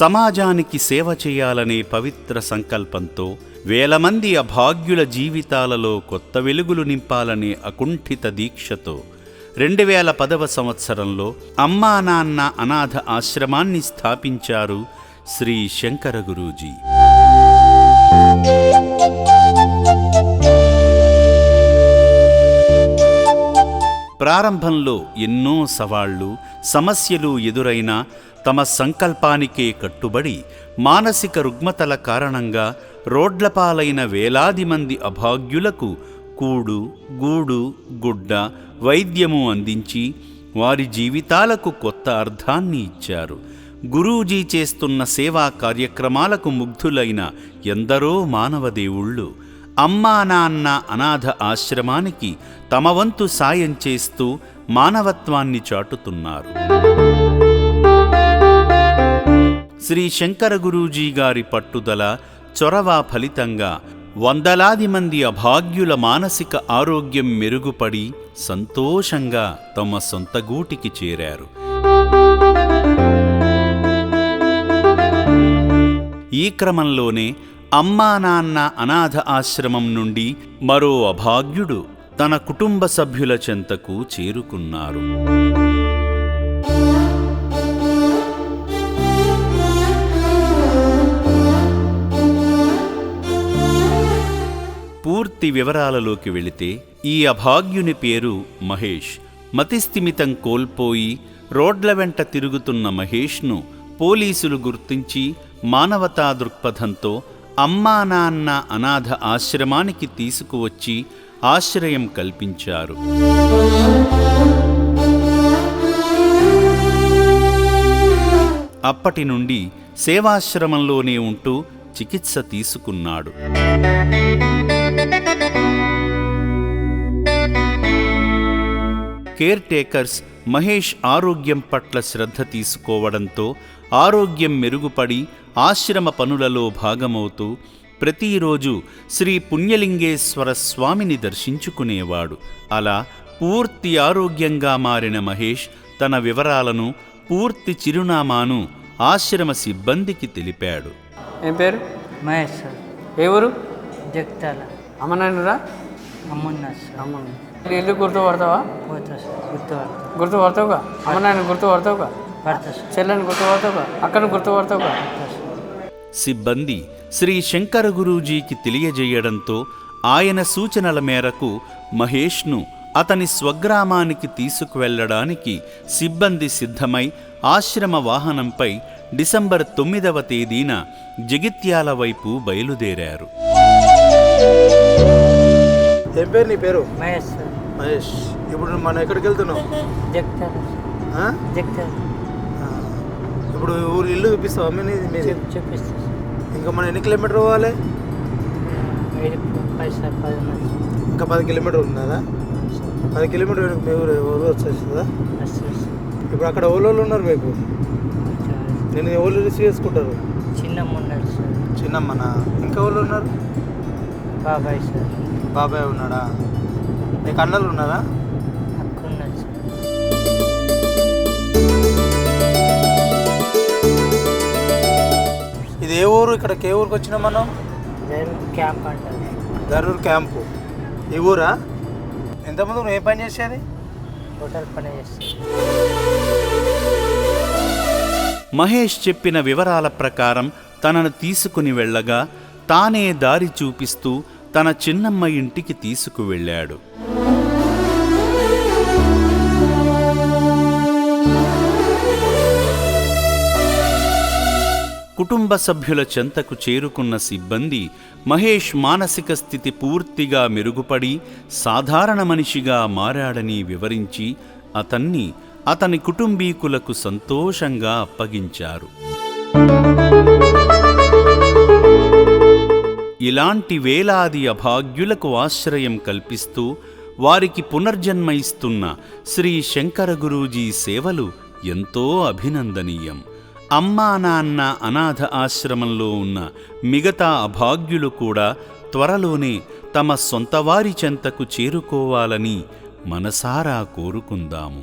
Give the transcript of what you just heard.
సమాజానికి సేవ చేయాలనే పవిత్ర సంకల్పంతో వేల మంది అభాగ్యుల జీవితాలలో కొత్త వెలుగులు నింపాలనే అకుంఠిత దీక్షతో 2010వ సంవత్సరంలో అమ్మా నాన్న అనాథ ఆశ్రమాన్ని స్థాపించారు శ్రీ శంకర గురూజీ. ప్రారంభంలో ఎన్నో సవాళ్లు, సమస్యలు ఎదురైనా తమ సంకల్పానికే కట్టుబడి మానసిక రుగ్మతల కారణంగా రోడ్లపాలైన వేలాది మంది అభాగ్యులకు కూడు, గూడు, గుడ్డ, వైద్యము అందించి వారి జీవితాలకు కొత్త అర్థాన్ని ఇచ్చారు. గురూజీ చేస్తున్న సేవా కార్యక్రమాలకు ముగ్ధులైన ఎందరో మానవదేవుళ్ళు అమ్మా నాన్న అనాథ ఆశ్రమానికి తమ వంతు సాయం చేస్తూ మానవత్వాన్ని చాటుతున్నారు. శ్రీ శంకర గురూజీ గారి పట్టుదల, చొరవ ఫలితంగా వందలాది మంది అభాగ్యుల మానసిక ఆరోగ్యం మెరుగుపడి సంతోషంగా తమ సొంత గూటికి చేరారు. ఈ క్రమంలోనే అమ్మా నాన్న అనాథ ఆశ్రమం నుండి మరో అభాగ్యుడు తన కుటుంబ సభ్యుల చెంతకు చేరుకున్నారు. పూర్తి వివరాలలోకి వెళితే ఈ అభాగ్యుని పేరు మహేష్. మతిస్థిమితం కోల్పోయి రోడ్ల వెంట తిరుగుతున్న మహేష్ను పోలీసులు గుర్తించి మానవతా దృక్పథంతో అమ్మా నాన్న అనాథ ఆశ్రమానికి తీసుకువచ్చి ఆశ్రయం కల్పించారు. అప్పటి నుండి సేవాశ్రమంలోనే ఉంటూ చికిత్స తీసుకున్నాడు. కేర్ టేకర్స్ మహేష్ ఆరోగ్యం పట్ల శ్రద్ధ తీసుకోవడంతో ఆరోగ్యం మెరుగుపడి ఆశ్రమ పనులలో భాగమవుతూ ప్రతిరోజు శ్రీ పుణ్యలింగేశ్వర స్వామిని దర్శించుకునేవాడు. అలా పూర్తి ఆరోగ్యంగా మారిన మహేష్ తన వివరాలను, పూర్తి చిరునామాను ఆశ్రమ సిబ్బందికి తెలిపాడు. ఏం పేరు? మహేష్ సార్. ఏ ఊరు? జగిత్యాల. అమ్మనాయనరా? అమ్మున్నా సార్. అమ్మను ఇల్లు గుర్తుపడతావా? పోతా సార్. గుర్తుపడతావుగా? అమ్మనాయన గుర్తుపడతావుగా? పడతా సార్. చెల్లెని గుర్తుపడతావుగా? అక్కను గుర్తుపడతావుగా? సిబ్బంది శ్రీ శంకర గురూజీకి తెలియజేయడంతో ఆయన సూచనల మేరకు మహేష్ను అతని స్వగ్రామానికి తీసుకువెళ్లడానికి సిబ్బంది సిద్ధమై ఆశ్రమ వాహనంపై డిసెంబర్ 9వ తేదీన జగిత్యాల వైపు బయలుదేరారు. ఏం పేరు నీ పేరు? మహేష్ సార్. మహేష్, ఇప్పుడు మనం ఎక్కడికి వెళ్తున్నావు? జగిత్యాల సార్. జగిత్యాల. ఇప్పుడు ఊరు ఇల్లు చూపిస్తావా? మీరు చూపిస్తా సార్. ఇంకా మనం ఎన్ని కిలోమీటర్ పోవాలి? 10 సార్. 10 ఇంకా 10 కిలోమీటర్ ఉన్నదా? 10 కిలోమీటర్ మీ ఊరు వచ్చేస్తుందా? ఇప్పుడు అక్కడ ఓళ్ళు ఉన్నారు మీకు? నేను ఓళ్ళు రిసీవ్ చేసుకుంటారు? చిన్నమ్మ ఉన్నాడు సార్. చిన్నమ్మనా? ఇంకా ఓళ్ళు ఉన్నారు? బాబాయ్ సార్. బాబాయ్ ఉన్నాడా? మీకు అన్నలు ఉన్నారా? అక్క ఉన్నాడు సార్. ఇది ఏ ఊరు? ఇక్కడికి ఏ ఊరికి వచ్చినాం మనం? క్యాంప్ అంటారు. దరూర్ క్యాంపు. ఈ ఊరా? ఎంతమంది నువ్వు ఏ పని చేసేది? హోటల్ పని చేస్తాను. మహేష్ చెప్పిన వివరాల ప్రకారం తనను తీసుకుని వెళ్ళగా తానే దారి చూపిస్తూ తన చిన్నమ్మ ఇంటికి తీసుకువెళ్ళాడు. కుటుంబ సభ్యుల చెంతకు చేరుకున్న సిబ్బంది మహేష్ మానసిక స్థితి పూర్తిగా మెరుగుపడి సాధారణ మనిషిగా మారాడని వివరించి అతన్ని అతని కుటుంబీకులకు సంతోషంగా అప్పగించారు. ఇలాంటి వేలాది అభాగ్యులకు ఆశ్రయం కల్పిస్తూ వారికి పునర్జన్మ ఇస్తున్న శ్రీ శంకర గురూజీ సేవలు ఎంతో అభినందనీయం. అమ్మా నాన్న అనాథ ఆశ్రమంలో ఉన్న మిగతా అభాగ్యులు కూడా త్వరలోనే తమ సొంతవారి చెంతకు చేరుకోవాలని మనసారా కోరుకుందాము.